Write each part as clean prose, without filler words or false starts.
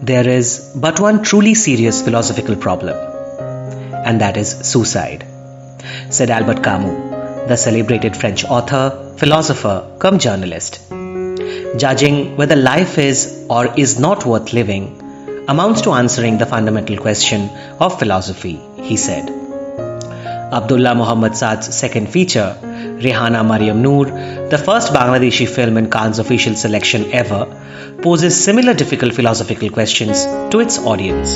There is but one truly serious philosophical problem, and that is suicide, said Albert Camus, the celebrated French author, philosopher, cum journalist. Judging whether life is or is not worth living amounts to answering the fundamental question of philosophy, he said. Abdullah Mohammad Saad's second feature, Rehana Maryam Noor, the first Bangladeshi film in Cannes' official selection ever, poses similar difficult philosophical questions to its audience.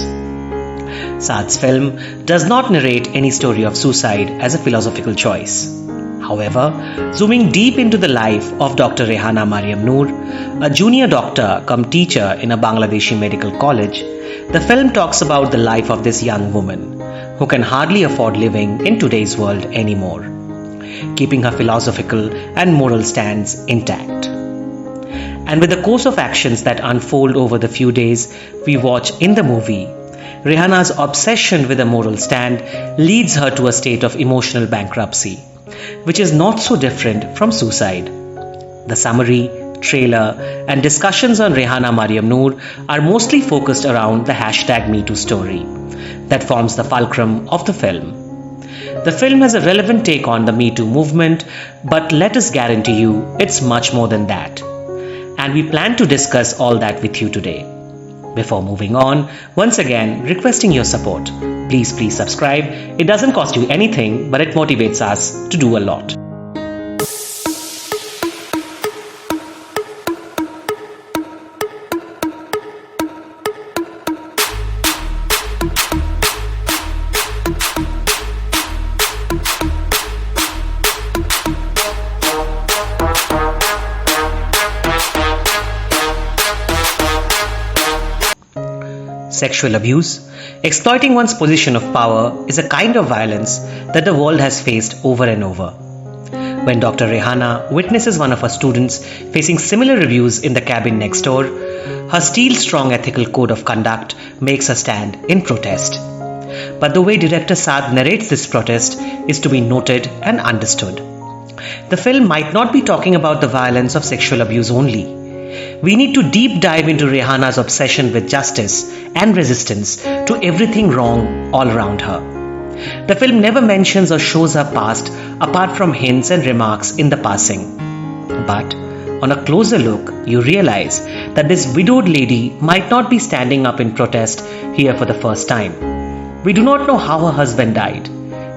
Saad's film does not narrate any story of suicide as a philosophical choice. However, zooming deep into the life of Dr. Rehana Maryam Noor, a junior doctor come teacher in a Bangladeshi medical college, the film talks about the life of this young woman who can hardly afford living in today's world anymore, keeping her philosophical and moral stands intact. And with the course of actions that unfold over the few days we watch in the movie, Rehana's obsession with a moral stand leads her to a state of emotional bankruptcy, which is not so different from suicide. The summary, trailer, and discussions on Rehana Maryam Noor are mostly focused around the #MeToo story that forms the fulcrum of the film. The film has a relevant take on the Me Too movement, but let us guarantee you it's much more than that. And we plan to discuss all that with you today. Before moving on, once again requesting your support. Please subscribe. It doesn't cost you anything, but it motivates us to do a lot. Sexual abuse, exploiting one's position of power, is a kind of violence that the world has faced over and over. When Dr. Rehana witnesses one of her students facing similar abuse in the cabin next door, her steel-strong ethical code of conduct makes her stand in protest. But the way director Saad narrates this protest is to be noted and understood. The film might not be talking about the violence of sexual abuse only. We need to deep dive into Rehana's obsession with justice and resistance to everything wrong all around her. The film never mentions or shows her past apart from hints and remarks in the passing. But on a closer look, you realize that this widowed lady might not be standing up in protest here for the first time. We do not know how her husband died.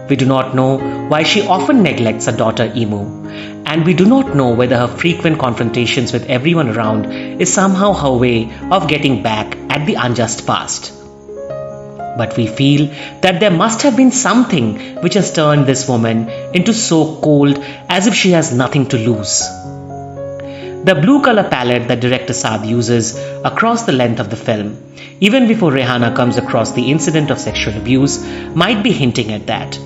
We do not know why she often neglects her daughter Emu. And we do not know whether her frequent confrontations with everyone around is somehow her way of getting back at the unjust past. But we feel that there must have been something which has turned this woman into so cold as if she has nothing to lose. The blue color palette that director Saad uses across the length of the film, even before Rehana comes across the incident of sexual abuse, might be hinting at that.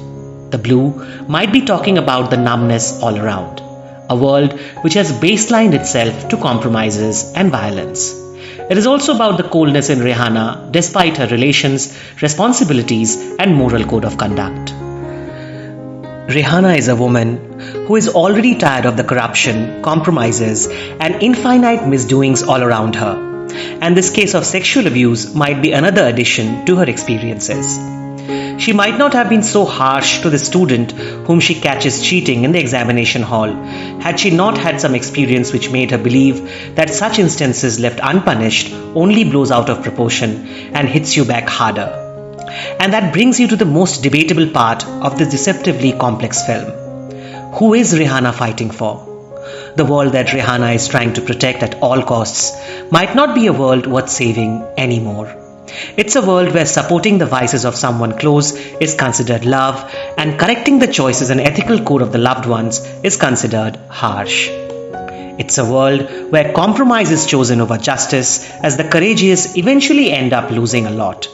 The blue might be talking about the numbness all around. A world which has baselined itself to compromises and violence. It is also about the coldness in Rehana despite her relations, responsibilities, and moral code of conduct. Rehana is a woman who is already tired of the corruption, compromises, and infinite misdoings all around her. And this case of sexual abuse might be another addition to her experiences. She might not have been so harsh to the student whom she catches cheating in the examination hall had she not had some experience which made her believe that such instances left unpunished only blows out of proportion and hits you back harder. And that brings you to the most debatable part of this deceptively complex film. Who is Rehana fighting for? The world that Rehana is trying to protect at all costs might not be a world worth saving anymore. It's a world where supporting the vices of someone close is considered love and correcting the choices and ethical code of the loved ones is considered harsh. It's a world where compromise is chosen over justice as the courageous eventually end up losing a lot.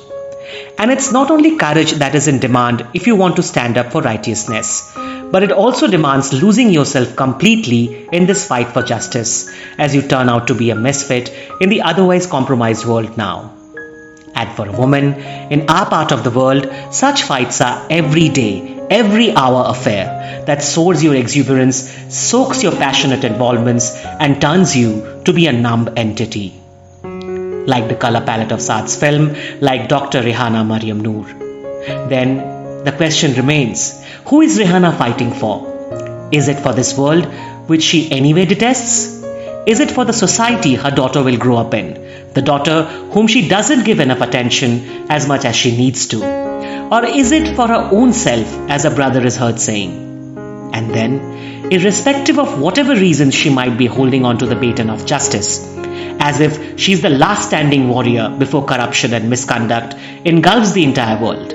And it's not only courage that is in demand if you want to stand up for righteousness, but it also demands losing yourself completely in this fight for justice as you turn out to be a misfit in the otherwise compromised world now. And for a woman, in our part of the world, such fights are every day, every hour affair that soars your exuberance, soaks your passionate involvements, and turns you to be a numb entity. like the color palette of Saad's film, like Dr. Rehana Maryam Noor. Then the question remains, who is Rehana fighting for? Is it for this world which she anyway detests? Is it for the society her daughter will grow up in, the daughter whom she doesn't give enough attention as much as she needs to? Or is it for her own self, as her brother is heard saying? And then, irrespective of whatever reasons she might be holding on to the baton of justice, as if she's the last standing warrior before corruption and misconduct engulfs the entire world,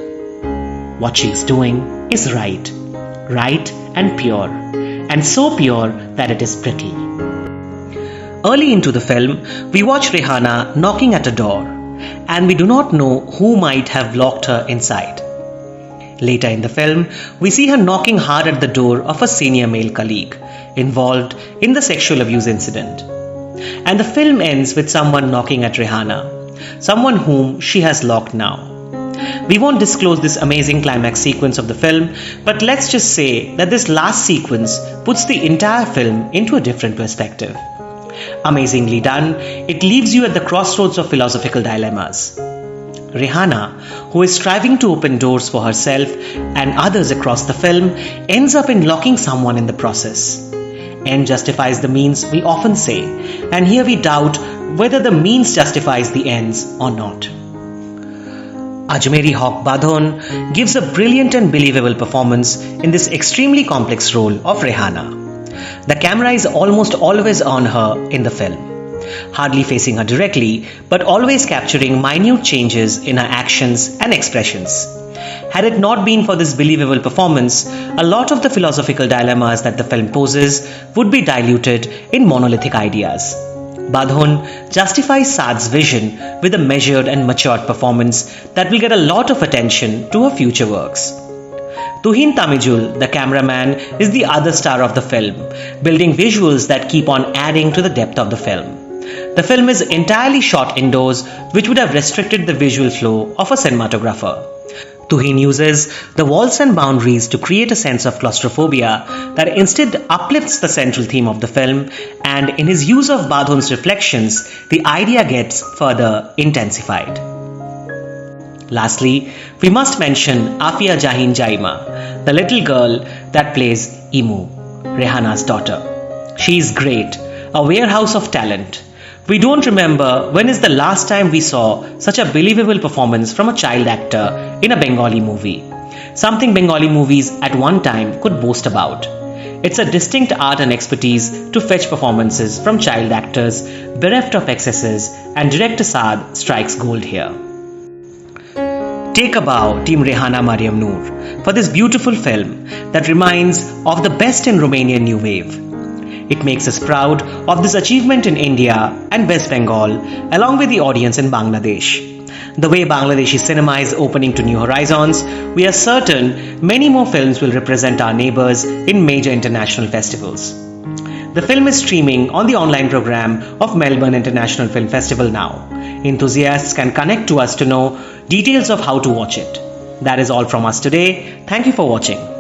what she's doing is right. Right and pure. And so pure that it is pretty. Early into the film, we watch Rehana knocking at a door, and we do not know who might have locked her inside. Later in the film, we see her knocking hard at the door of a senior male colleague involved in the sexual abuse incident. And the film ends with someone knocking at Rehana, someone whom she has locked now. We won't disclose this amazing climax sequence of the film, but let's just say that this last sequence puts the entire film into a different perspective. Amazingly done, it leaves you at the crossroads of philosophical dilemmas. Rehana, who is striving to open doors for herself and others across the film, ends up in locking someone in the process. End justifies the means, we often say, and here we doubt whether the means justifies the ends or not. Azmeri Haque Badhon gives a brilliant and believable performance in this extremely complex role of Rehana. The camera is almost always on her in the film, hardly facing her directly, but always capturing minute changes in her actions and expressions. Had it not been for this believable performance, a lot of the philosophical dilemmas that the film poses would be diluted in monolithic ideas. Badhon justifies Saad's vision with a measured and matured performance that will get a lot of attention to her future works. Tuhin Tamijul, the cameraman, is the other star of the film, building visuals that keep on adding to the depth of the film. The film is entirely shot indoors, which would have restricted the visual flow of a cinematographer. Tuhin uses the walls and boundaries to create a sense of claustrophobia that instead uplifts the central theme of the film, and in his use of Badhon's reflections, the idea gets further intensified. Lastly, we must mention Afiya Jaima, the little girl that plays Imu, Rehana's daughter. She is great, a warehouse of talent. We don't remember when is the last time we saw such a believable performance from a child actor in a Bengali movie. Something Bengali movies at one time could boast about. It's a distinct art and expertise to fetch performances from child actors bereft of excesses, and director Saad strikes gold here. Take a bow, Team Rehana Maryam Noor, for this beautiful film that reminds of the best in Romanian New Wave. It makes us proud of this achievement in India and West Bengal, along with the audience in Bangladesh. The way Bangladeshi cinema is opening to new horizons, we are certain many more films will represent our neighbours in major international festivals. The film is streaming on the online program of Melbourne International Film Festival now. Enthusiasts can connect to us to know details of how to watch it. That is all from us today. Thank you for watching.